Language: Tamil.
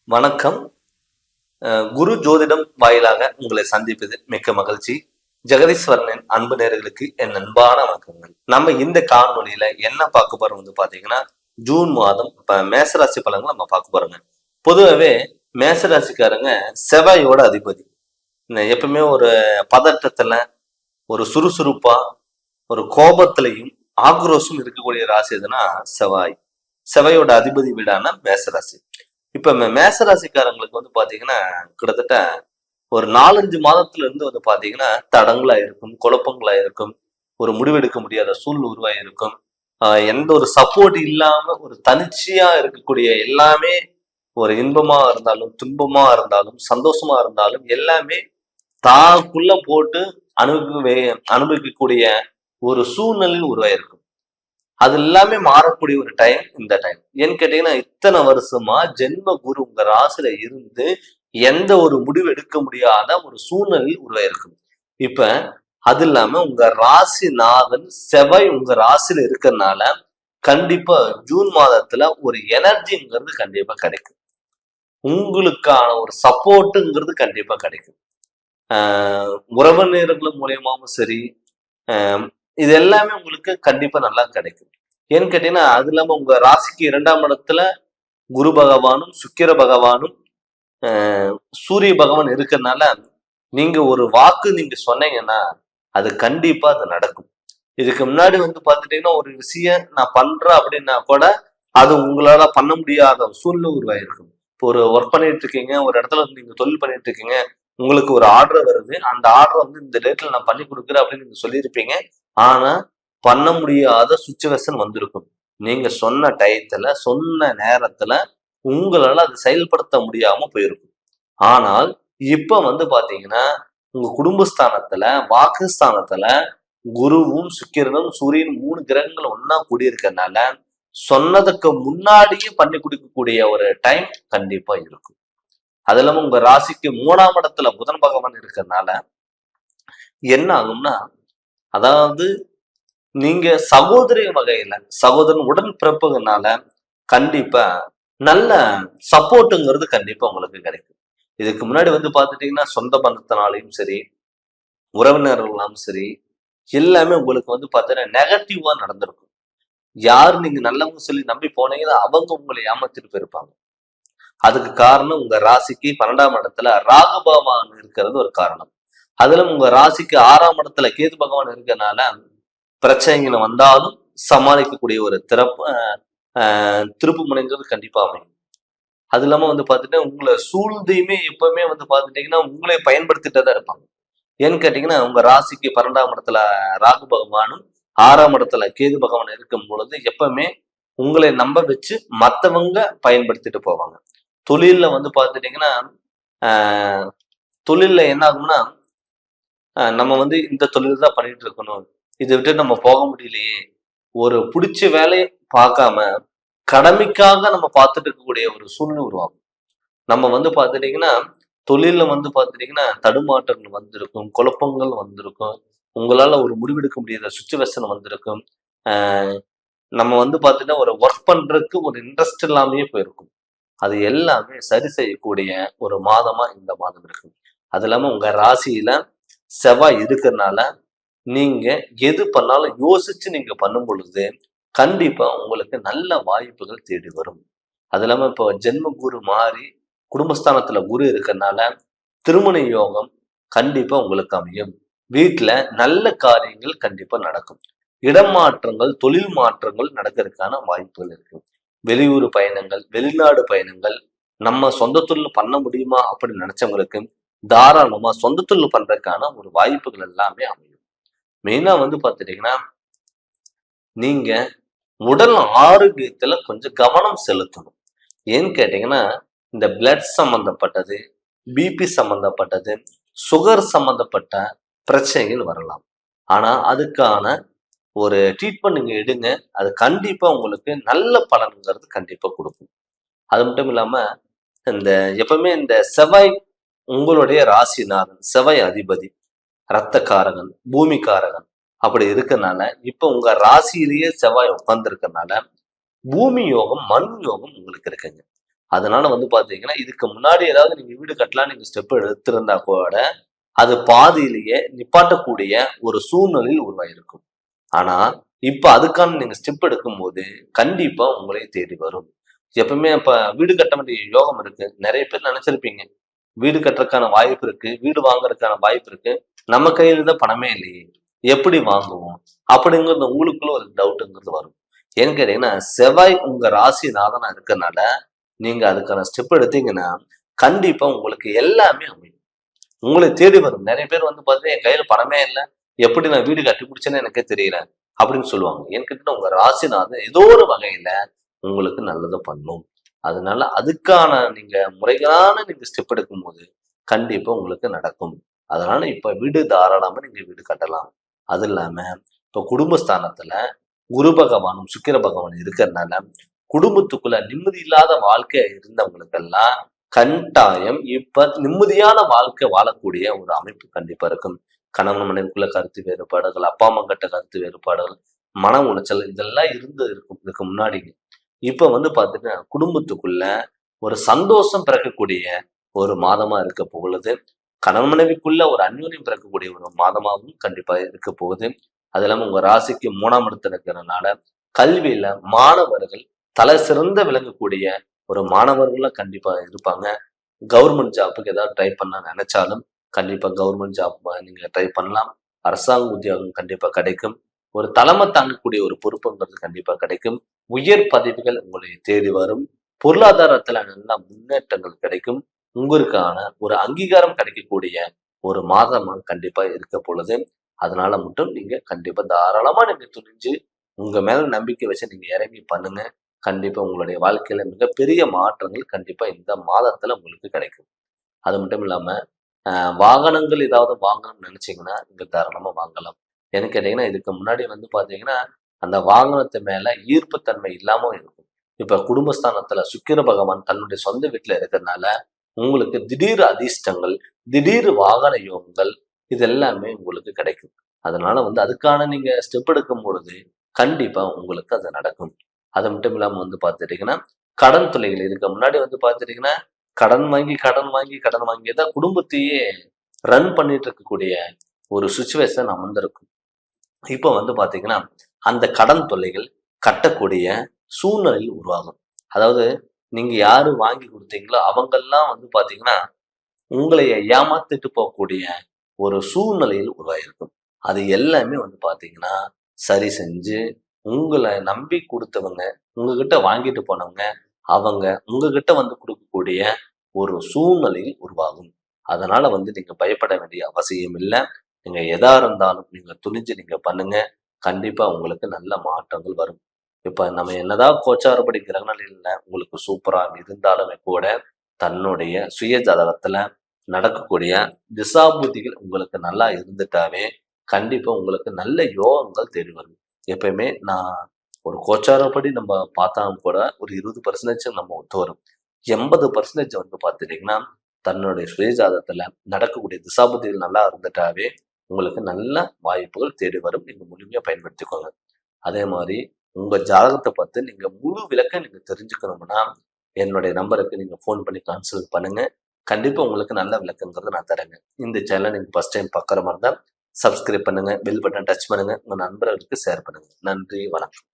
வணக்கம். குரு ஜோதிடம் வாயிலாக உங்களை சந்திப்பது மிக்க மகிழ்ச்சி. ஜெகதீஸ்வரனின் அன்பு நேயர்களுக்கு என் அன்பான வணக்கங்கள். நம்ம இந்த காணொலியில என்ன பார்க்க போறோம் பாத்தீங்கன்னா, ஜூன் மாதம் மேசராசி பலன்கள் நம்ம பார்க்க போறோங்க. பொதுவாகவே மேசராசிக்காரங்க செவ்வாயோட அதிபதி. எப்பவுமே ஒரு பதட்டத்துல, ஒரு சுறுசுறுப்பா, ஒரு கோபத்திலையும் ஆக்ரோஷம் இருக்கக்கூடிய ராசி எதுனா செவ்வாய். செவ்வாயோட அதிபதி வீடான மேசராசி. இப்ப மேசராசிக்காரங்களுக்கு பாத்தீங்கன்னா கிட்டத்தட்ட ஒரு 4-5 மாதத்துல இருந்து பாத்தீங்கன்னா தடங்களா இருக்கும், குழப்பங்களா இருக்கும், ஒரு முடிவெடுக்க முடியாத சூழ்நிலை உருவாகி இருக்கும். எந்த ஒரு சப்போர்ட் இல்லாம ஒரு தனிச்சையா இருக்கக்கூடிய எல்லாமே, ஒரு இன்பமா இருந்தாலும் துன்பமா இருந்தாலும் சந்தோஷமா இருந்தாலும் எல்லாமே தாக்குள்ள போட்டு அனுபவிக்கக்கூடிய ஒரு சூழ்நிலையில் உருவாயிருக்கும். அது எல்லாமே மாறக்கூடிய ஒரு டைம் இந்த டைம். ஏன்னு கேட்டீங்கன்னா, இத்தனை வருஷமா ஜென்ம குரு உங்க ராசியில இருந்து எந்த ஒரு முடிவு எடுக்க முடியாத ஒரு சூழ்நிலையில் உருவாயிருக்கும். இப்ப அது இல்லாம உங்க ராசிநாதன் செவ்வாய் உங்க ராசியில இருக்கிறதுனால கண்டிப்பா ஜூன் மாதத்துல ஒரு எனர்ஜிங்கிறது கண்டிப்பா கிடைக்கும். உங்களுக்கான ஒரு சப்போர்ட்டுங்கிறது கண்டிப்பா கிடைக்கும். உறவினர்கள் மூலியமாவும் சரி, இது எல்லாமே உங்களுக்கு கண்டிப்பா நல்லா கிடைக்கும். ஏன்னு கேட்டீங்கன்னா, அது இல்லாம உங்க ராசிக்கு 2ஆம் இடத்துல குரு பகவானும் சுக்கிர பகவானும் சூரிய பகவான் இருக்கிறதுனால நீங்க ஒரு வாக்கு நீங்க சொன்னீங்கன்னா அது கண்டிப்பா அது நடக்கும். இதுக்கு முன்னாடி பாத்துட்டீங்கன்னா, ஒரு விஷயம் நான் பண்றேன் அப்படின்னா கூட அது உங்களால பண்ண முடியாத சூழ்நிலை உருவாயிருக்கும். இப்போ ஒரு ஒர்க் பண்ணிட்டு இருக்கீங்க, ஒரு இடத்துல நீங்க தொழில் பண்ணிட்டு இருக்கீங்க, உங்களுக்கு ஒரு ஆர்டர் வருது, அந்த ஆர்டர் இந்த டேட்ல நான் பண்ணி கொடுக்குறேன் அப்படின்னு நீங்க சொல்லியிருப்பீங்க. ஆனா பண்ண முடியாத சுச்சுவேஷன் வந்திருக்கும். நீங்க சொன்ன டயத்துல சொன்ன நேரத்துல உங்களால அதை செயல்படுத்த முடியாம போயிருக்கும். ஆனால் இப்ப பாத்தீங்கன்னா, உங்க குடும்பஸ்தானத்துல வாக்குஸ்தானத்துல குருவும் சுக்கிரனும் சூரியன் 3 கிரகங்கள் ஒன்னா கூடியிருக்கிறதுனால சொன்னதுக்கு முன்னாடியே பண்ணி கொடுக்கக்கூடிய ஒரு டைம் கண்டிப்பா இருக்கும். அது இல்லாம உங்க ராசிக்கு 3ஆம் இடத்துல புதன் பகவான் இருக்கிறதுனால என்ன ஆகும்னா, அதாவது நீங்க சகோதரி வகையில சகோதரன் உடன் பிறப்புனால கண்டிப்பா நல்ல சப்போர்ட்டுங்கிறது கண்டிப்பா உங்களுக்கு கிடைக்கும். இதுக்கு முன்னாடி பாத்துட்டீங்கன்னா, சொந்த பந்தத்தினாலையும் சரி, உறவினர்களாலும் சரி, எல்லாமே உங்களுக்கு பாத்தீங்கன்னா நெகட்டிவா நடந்திருக்கும். யாரு நீங்க நல்லவங்க சொல்லி நம்பி போனீங்களோ அவங்க உங்களை ஏமாத்திட்டு போயிருப்பாங்க. அதுக்கு காரணம் உங்க ராசிக்கு 12ஆம் இடத்துல ராகு பகவான் இருக்கிறது ஒரு காரணம். அதுல உங்க ராசிக்கு 6ஆம் இடத்துல கேது பகவான் இருக்கிறதுனால பிரச்சனைகள் வந்தாலும் சமாளிக்கக்கூடிய ஒரு திருப்பு முனைங்கிறது கண்டிப்பா அமையும். அது இல்லாம பாத்துட்டா உங்களை சூழ்ந்தையுமே எப்பவுமே பாத்துட்டீங்கன்னா உங்களை பயன்படுத்திட்டே தான் இருப்பாங்க. ஏன்னு கேட்டீங்கன்னா, உங்க ராசிக்கு 12ஆம் இடத்துல ராகு பகவானும் 6ஆம் இடத்துல கேது பகவான் இருக்கும் பொழுது எப்பவுமே உங்களை நம்ப வச்சு மத்தவங்க பயன்படுத்திட்டு போவாங்க. தொழில்ல பாத்துட்டீங்கன்னா, தொழில்ல என்ன ஆகும்னா, நம்ம இந்த தொழில் தான் பண்ணிட்டு இருக்கணும், இதை விட்டு நம்ம போக முடியலையே, ஒரு பிடிச்ச வேலையை பார்க்காம கடமைக்காக நம்ம பார்த்துட்டு இருக்கக்கூடிய ஒரு சூழ்நிலை உருவாகும். நம்ம பாத்துட்டீங்கன்னா, தொழில்ல பாத்துட்டீங்கன்னா தடுமாற்றங்கள் வந்திருக்கும், குழப்பங்கள் வந்திருக்கும், உங்களால ஒரு முடிவெடுக்க முடியாத சுச்சுவேஷன் வந்திருக்கும். நம்ம பாத்தீங்கன்னா ஒரு ஒர்க் பண்றதுக்கு ஒரு இன்ட்ரெஸ்ட் இல்லாமயே போயிருக்கும். அது எல்லாமே சரி செய்யக்கூடிய ஒரு மாதமா இந்த மாதம் இருக்கு. அது இல்லாம உங்க ராசியில செவ்வாய் இருக்கிறதுனால நீங்க எது பண்ணாலும் யோசிச்சு நீங்க பண்ணும் பொழுது கண்டிப்பா உங்களுக்கு நல்ல வாய்ப்புகள் தேடி வரும். அது இல்லாம இப்போ ஜென்ம குரு மாறி குடும்பஸ்தானத்துல குரு இருக்கிறதுனால திருமண யோகம் கண்டிப்பா உங்களுக்கு அமையும். வீட்டுல நல்ல காரியங்கள் கண்டிப்பா நடக்கும். இடம் மாற்றங்கள், தொழில் மாற்றங்கள் நடக்கிறதுக்கான வாய்ப்புகள் இருக்கு. வெளியூர் பயணங்கள், வெளிநாடு பயணங்கள், நம்ம சொந்த தொழில் பண்ண முடியுமா அப்படின்னு நினைச்சவங்களுக்கு தாராளமா சொந்த தொழில் பண்றதுக்கான ஒரு வாய்ப்புகள் எல்லாமே அமையும். மெயினா பாத்துட்டீங்கன்னா, நீங்க உடல் ஆரோக்கியத்துல கொஞ்சம் கவனம் செலுத்தணும். ஏன்னு கேட்டீங்கன்னா, இந்த பிளட் சம்பந்தப்பட்டது, பிபி சம்பந்தப்பட்டது, சுகர் சம்பந்தப்பட்ட பிரச்சனைகள் வரலாம். ஆனா அதுக்கான ஒரு ட்ரீட்மெண்ட் நீங்க எடுங்க. அது கண்டிப்பா உங்களுக்கு நல்ல பலன்கிறது கண்டிப்பா கொடுக்கும். அது மட்டும் இல்லாம இந்த எப்பவுமே இந்த செவ்வாய் உங்களுடைய ராசிநாதன், செவ்வாய் அதிபதி, இரத்தக்காரகன், பூமிக்காரகன் அப்படி இருக்கனால இப்ப உங்க ராசியிலேயே செவ்வாய் உட்கார்ந்து இருக்கனால பூமி யோகம், மண் யோகம் உங்களுக்கு இருக்குங்க. அதனால வந்து பாத்தீங்கன்னா இதுக்கு முன்னாடி ஏதாவது நீங்க வீடு கட்டலாம் நீங்க ஸ்டெப் எடுத்திருந்தா கூட அது பாதியிலேயே நிப்பாட்டக்கூடிய ஒரு சூழ்நிலையில் உருவாயிருக்கும். ஆனா இப்ப அதுக்கான நீங்க ஸ்டெப் எடுக்கும்போது கண்டிப்பா உங்களை தேடி வரும். எப்பவுமே இப்ப வீடு கட்ட வேண்டிய யோகம் இருக்கு. நிறைய பேர் நினைச்சிருப்பீங்க வீடு கட்டுறதுக்கான வாய்ப்பு இருக்கு, வீடு வாங்குறதுக்கான வாய்ப்பு இருக்கு, நம்ம கையில தான் பணமே இல்லையே, எப்படி வாங்குவோம் அப்படிங்கிறது உங்களுக்குள்ள ஒரு டவுட்டுங்கிறது வரும். ஏன்னு கேட்டீங்கன்னா செவ்வாய் உங்க ராசி நாதனா இருக்கறனால நீங்க அதுக்கான ஸ்டெப் எடுத்தீங்கன்னா கண்டிப்பா உங்களுக்கு எல்லாமே அமையும். உங்களை தேடி வரும். நிறைய பேர் வந்து பாத்தீங்கன்னா என் கையில பணமே இல்லை, எப்படி நான் வீடு கட்டி பிடிச்சேன்னு எனக்கே தெரியல அப்படின்னு சொல்லுவாங்க. ஏன்னு கேட்டீங்கன்னா உங்க ராசிநாதன் ஏதோ ஒரு வகையில உங்களுக்கு நல்லதை பண்ணும். அதனால அதுக்கான நீங்க முறைகளான நீங்க ஸ்டெப் எடுக்கும்போது கண்டிப்பா உங்களுக்கு நடக்கும். அதனால இப்ப வீடு தாராளமா நீங்க வீடு கட்டலாம். அது இல்லாம இப்ப குடும்பஸ்தானத்துல குரு பகவானும் சுக்கிர பகவானும் இருக்கிறதுனால குடும்பத்துக்குள்ள நிம்மதி இல்லாத வாழ்க்கை இருந்தவங்களுக்கெல்லாம் கட்டாயம் இப்ப நிம்மதியான வாழ்க்கை வாழக்கூடிய ஒரு அமைப்பு கண்டிப்பா இருக்கும். கணவன் மனைவிக்குள்ள கருத்து வேறுபாடுகள், அப்பா அம்மா கிட்ட கருத்து வேறுபாடுகள், மன உளைச்சல் இதெல்லாம் இருக்கும் இதுக்கு முன்னாடி. இப்ப வந்து பாத்தீங்கன்னா குடும்பத்துக்குள்ள ஒரு சந்தோஷம் பிறக்கக்கூடிய ஒரு மாதமா இருக்க போகுது. கணவன் மனைவிக்குள்ள ஒரு அந்யோன்யம் பிறக்கக்கூடிய ஒரு மாதமாகவும் கண்டிப்பா இருக்க போகுது. அது இல்லாம உங்க ராசிக்கு 3ஆம் இடத்துல இருக்கிறதுனால கல்வியில மாணவர்கள் தலை சிறந்த விளங்கக்கூடிய ஒரு மாணவர்களா கண்டிப்பா இருப்பாங்க. கவர்மெண்ட் ஜாப்புக்கு ஏதாவது ட்ரை பண்ண நினைச்சாலும் கண்டிப்பா கவர்மெண்ட் ஜாப் நீங்க ட்ரை பண்ணலாம். அரசாங்க உத்தியோகம் கண்டிப்பா கிடைக்கும். ஒரு தலைமை தாங்கக்கூடிய ஒரு பொறுப்புங்கிறது கண்டிப்பா கிடைக்கும். உயர் பதவிகள் உங்களை தேடி வரும். பொருளாதாரத்துல நல்ல முன்னேற்றங்கள் கிடைக்கும். உங்களுக்கான ஒரு அங்கீகாரம் கிடைக்கக்கூடிய ஒரு மாதமா கண்டிப்பா இருக்க பொழுது. அதனால மட்டும் நீங்க கண்டிப்பா தாராளமா நீங்க துணிஞ்சு உங்க மேல நம்பிக்கை வச்சு நீங்க இறங்கி பண்ணுங்க. கண்டிப்பா உங்களுடைய வாழ்க்கையில மிகப்பெரிய மாற்றங்கள் கண்டிப்பா இந்த மாதத்துல உங்களுக்கு கிடைக்கும். அது மட்டும் இல்லாம வாகனங்கள் ஏதாவது வாங்கணும்னு நினைச்சீங்கன்னா நீங்க தாராளமா வாங்கலாம். ஏன்னு கேட்டீங்கன்னா இதுக்கு முன்னாடி வந்து பாத்தீங்கன்னா அந்த வாகனத்து மேல ஈர்ப்புத்தன்மை இல்லாம இருக்கும். இப்ப குடும்பஸ்தானத்துல சுக்கிர பகவான் தன்னுடைய சொந்த வீட்டுல இருக்கிறதுனால உங்களுக்கு திடீர் அதிர்ஷ்டங்கள், திடீர் வாகன யோகங்கள் இது எல்லாமே உங்களுக்கு கிடைக்கும். அதனால வந்து அதுக்கான நீங்க ஸ்டெப் எடுக்கும் பொழுது கண்டிப்பா உங்களுக்கு அது நடக்கும். அது மட்டும் இல்லாம வந்து பார்த்துட்டீங்கன்னா கடன் தொல்லைகள் இதுக்கு முன்னாடி வந்து பார்த்துட்டீங்கன்னா கடன் வாங்கி கடன் வாங்கி கடன் வாங்கி தான் குடும்பத்தையே ரன் பண்ணிட்டு இருக்கக்கூடிய ஒரு சுச்சுவேஷன் அமர்ந்திருக்கும். இப்ப வந்து பாத்தீங்கன்னா அந்த கடன் தொல்லைகள் கட்டக்கூடிய சூழ்நிலையில் உருவாகும். அதாவது நீங்க யாரு வாங்கி கொடுத்தீங்களோ அவங்கெல்லாம் வந்து பாத்தீங்கன்னா உங்களை ஏமாத்திட்டு போகக்கூடிய ஒரு சூழ்நிலையில் உருவாயிருக்கும். அது எல்லாமே வந்து பாத்தீங்கன்னா சரி செஞ்சு உங்களை நம்பி கொடுத்தவங்க, உங்ககிட்ட வாங்கிட்டு போனவங்க, அவங்க உங்ககிட்ட வந்து கொடுக்கக்கூடிய ஒரு சூழ்நிலையில் உருவாகும். அதனால வந்து நீங்க பயப்பட வேண்டிய அவசியம் இல்லை. நீங்க எதா இருந்தாலும் நீங்க துணிஞ்சு நீங்க பண்ணுங்க. கண்டிப்பா உங்களுக்கு நல்ல மாற்றங்கள் வரும். இப்ப நம்ம என்னதான் கோச்சாரப்படி கிரகநிலையில உங்களுக்கு சூப்பரா இருந்தாலுமே கூட தன்னுடைய சுய ஜாதகத்துல நடக்கக்கூடிய திசாபுத்திகள் உங்களுக்கு நல்லா இருந்துட்டாவே கண்டிப்பா உங்களுக்கு நல்ல யோகங்கள் தேடி வரும். எப்பயுமே நான் ஒரு கோச்சாரப்படி நம்ம பார்த்தாலும் கூட ஒரு 20% நம்ம ஒத்து வரும். 80% வந்து பார்த்துட்டீங்கன்னா தன்னுடைய சுய ஜாதகத்துல நடக்கக்கூடிய திசாபுத்திகள் நல்லா இருந்துட்டாவே உங்களுக்கு நல்ல வாய்ப்புகள் தேடி வரும். நீங்க முழுமையா பயன்படுத்திக்கோங்க. அதே மாதிரி உங்க ஜாதகத்தை பார்த்து நீங்க முழு விளக்கம் நீங்க தெரிஞ்சுக்கணும்னா என்னுடைய நம்பருக்கு நீங்க ஃபோன் பண்ணி கன்சல்ட் பண்ணுங்க. கண்டிப்பா உங்களுக்கு நல்ல விளக்கங்கிறத நான் தரேங்க. இந்த சேனல் நீங்க ஃபர்ஸ்ட் டைம் பார்க்குற மாதிரி இருந்தா சப்ஸ்கிரைப் பண்ணுங்க, பெல் பட்டன் டச் பண்ணுங்க, உங்க நண்பர்களுக்கு ஷேர் பண்ணுங்க. நன்றி, வணக்கம்.